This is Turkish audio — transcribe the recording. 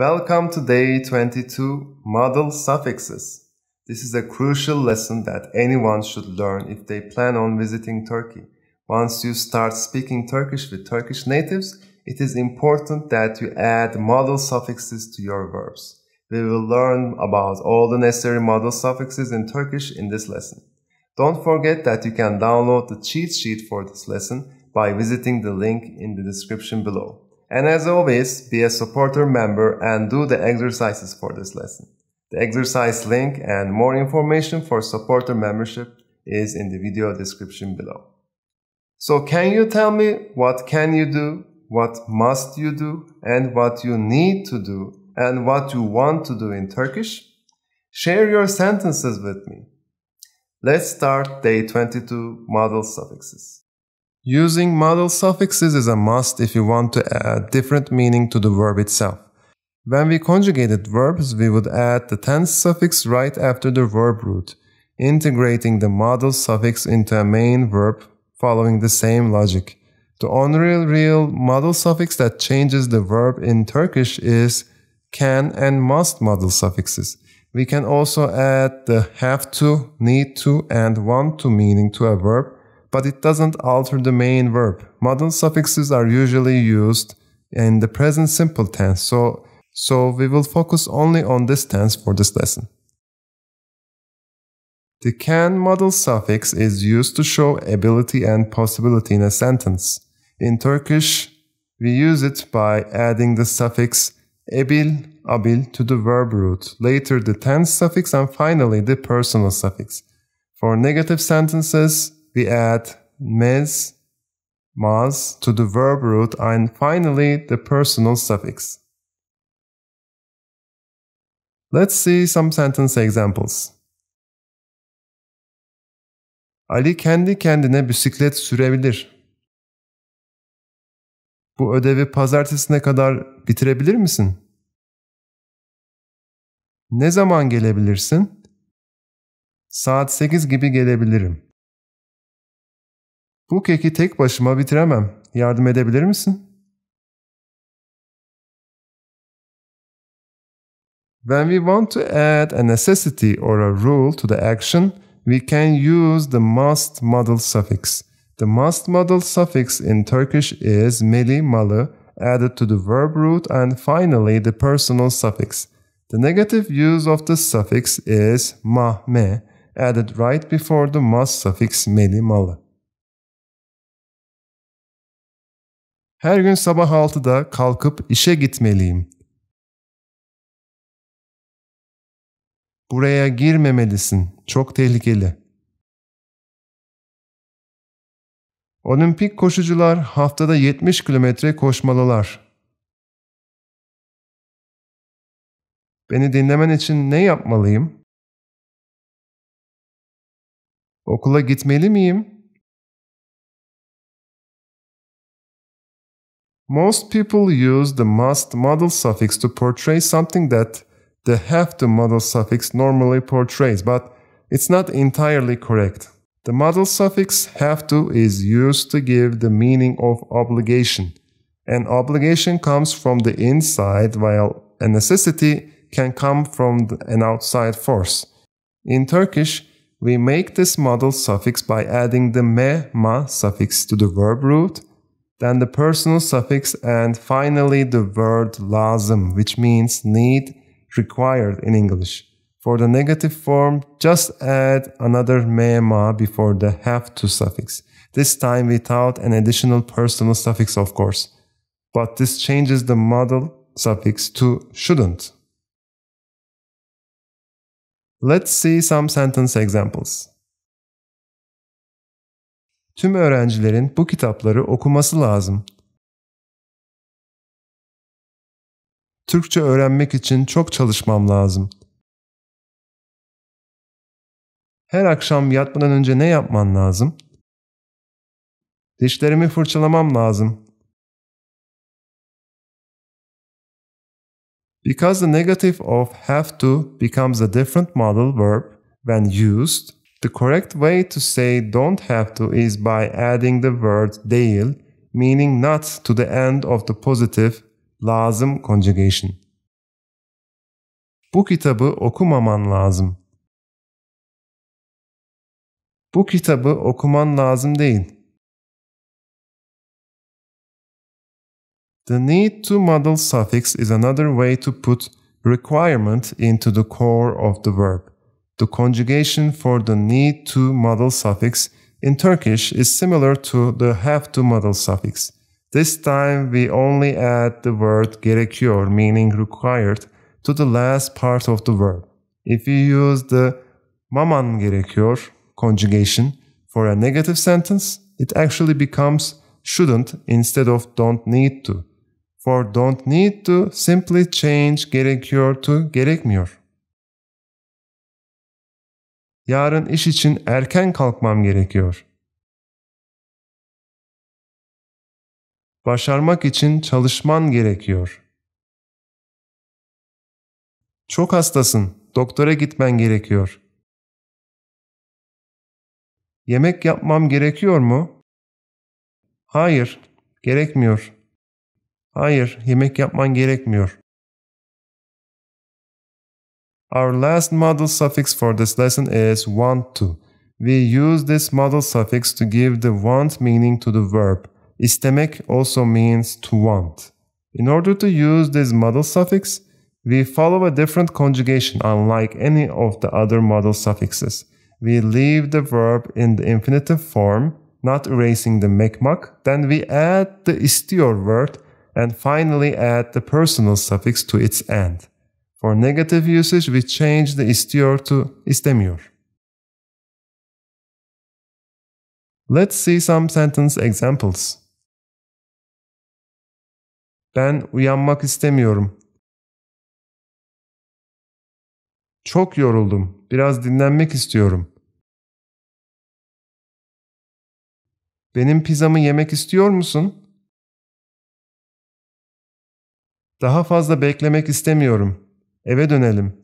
Welcome to day 22, Modal Suffixes. This is a crucial lesson that anyone should learn if they plan on visiting Turkey. Once you start speaking Turkish with Turkish natives, it is important that you add modal suffixes to your verbs. We will learn about all the necessary modal suffixes in Turkish in this lesson. Don't forget that you can download the cheat sheet for this lesson by visiting the link in the description below. And as always, be a supporter member and do the exercises for this lesson. The exercise link and more information for supporter membership is in the video description below. So can you tell me what can you do, what must you do, and what you need to do, and what you want to do in Turkish? Share your sentences with me. Let's start day 22, modal suffixes. Using modal suffixes is a must if you want to add different meaning to the verb itself. When we conjugated verbs, we would add the tense suffix right after the verb root, integrating the modal suffix into a main verb following the same logic. The only real modal suffix that changes the verb in Turkish is can and must modal suffixes. We can also add the have to, need to, and want to meaning to a verb, but it doesn't alter the main verb. Modal suffixes are usually used in the present simple tense, so we will focus only on this tense for this lesson. The can modal suffix is used to show ability and possibility in a sentence. In Turkish, we use it by adding the suffix ebil, abil to the verb root, later the tense suffix, and finally the personal suffix. For negative sentences, we add mez, maz to the verb root, and finally the personal suffix. Let's see some sentence examples. Ali kendi kendine bisiklet sürebilir. Bu ödevi pazartesine kadar bitirebilir misin? Ne zaman gelebilirsin? Saat 8 gibi gelebilirim. Bu keki tek başıma bitiremem. Yardım edebilir misin? When we want to add a necessity or a rule to the action, we can use the must modal suffix. The must modal suffix in Turkish is meli, malı, added to the verb root, and finally the personal suffix. The negative use of the suffix is ma, me, added right before the must suffix meli, malı. Her gün sabah 6'da kalkıp işe gitmeliyim. Buraya girmemelisin. Çok tehlikeli. Olimpik koşucular haftada 70 kilometre koşmalılar. Beni dinlemen için ne yapmalıyım? Okula gitmeli miyim? Most people use the must modal suffix to portray something that the have to modal suffix normally portrays, but it's not entirely correct. The modal suffix have to is used to give the meaning of obligation. An obligation comes from the inside, while a necessity can come from an outside force. In Turkish, we make this modal suffix by adding the me, ma suffix to the verb root, then the personal suffix, and finally the word lazım, which means need, required in English. For the negative form, just add another me, ma before the have to suffix, this time without an additional personal suffix, of course. But this changes the modal suffix to shouldn't. Let's see some sentence examples. Tüm öğrencilerin bu kitapları okuması lazım. Türkçe öğrenmek için çok çalışmam lazım. Her akşam yatmadan önce ne yapman lazım? Dişlerimi fırçalamam lazım. Because the negative of have to becomes a different modal verb when used, the correct way to say don't have to is by adding the word değil, meaning not, to the end of the positive lazım conjugation. Bu kitabı okumaman lazım. Bu kitabı okuman lazım değil. The need to modal suffix is another way to put requirement into the core of the verb. The conjugation for the need to modal suffix in Turkish is similar to the have to modal suffix. This time we only add the word gerekiyor, meaning required, to the last part of the verb. If you use the maman gerekiyor conjugation for a negative sentence, it actually becomes shouldn't instead of don't need to. For don't need to, simply change gerekiyor to gerekmiyor. Yarın iş için erken kalkmam gerekiyor. Başarmak için çalışman gerekiyor. Çok hastasın, doktora gitmen gerekiyor. Yemek yapmam gerekiyor mu? Hayır, gerekmiyor. Hayır, yemek yapman gerekmiyor. Our last modal suffix for this lesson is want to. We use this modal suffix to give the want meaning to the verb. İstemek also means to want. In order to use this modal suffix, we follow a different conjugation unlike any of the other modal suffixes. We leave the verb in the infinitive form, not erasing the mekmak. Then we add the istiyor word and finally add the personal suffix to its end. For negative usage, we change the istiyor to istemiyor. Let's see some sentence examples. Ben uyanmak istemiyorum. Çok yoruldum. Biraz dinlenmek istiyorum. Benim pizzamı yemek istiyor musun? Daha fazla beklemek istemiyorum. Eve dönelim.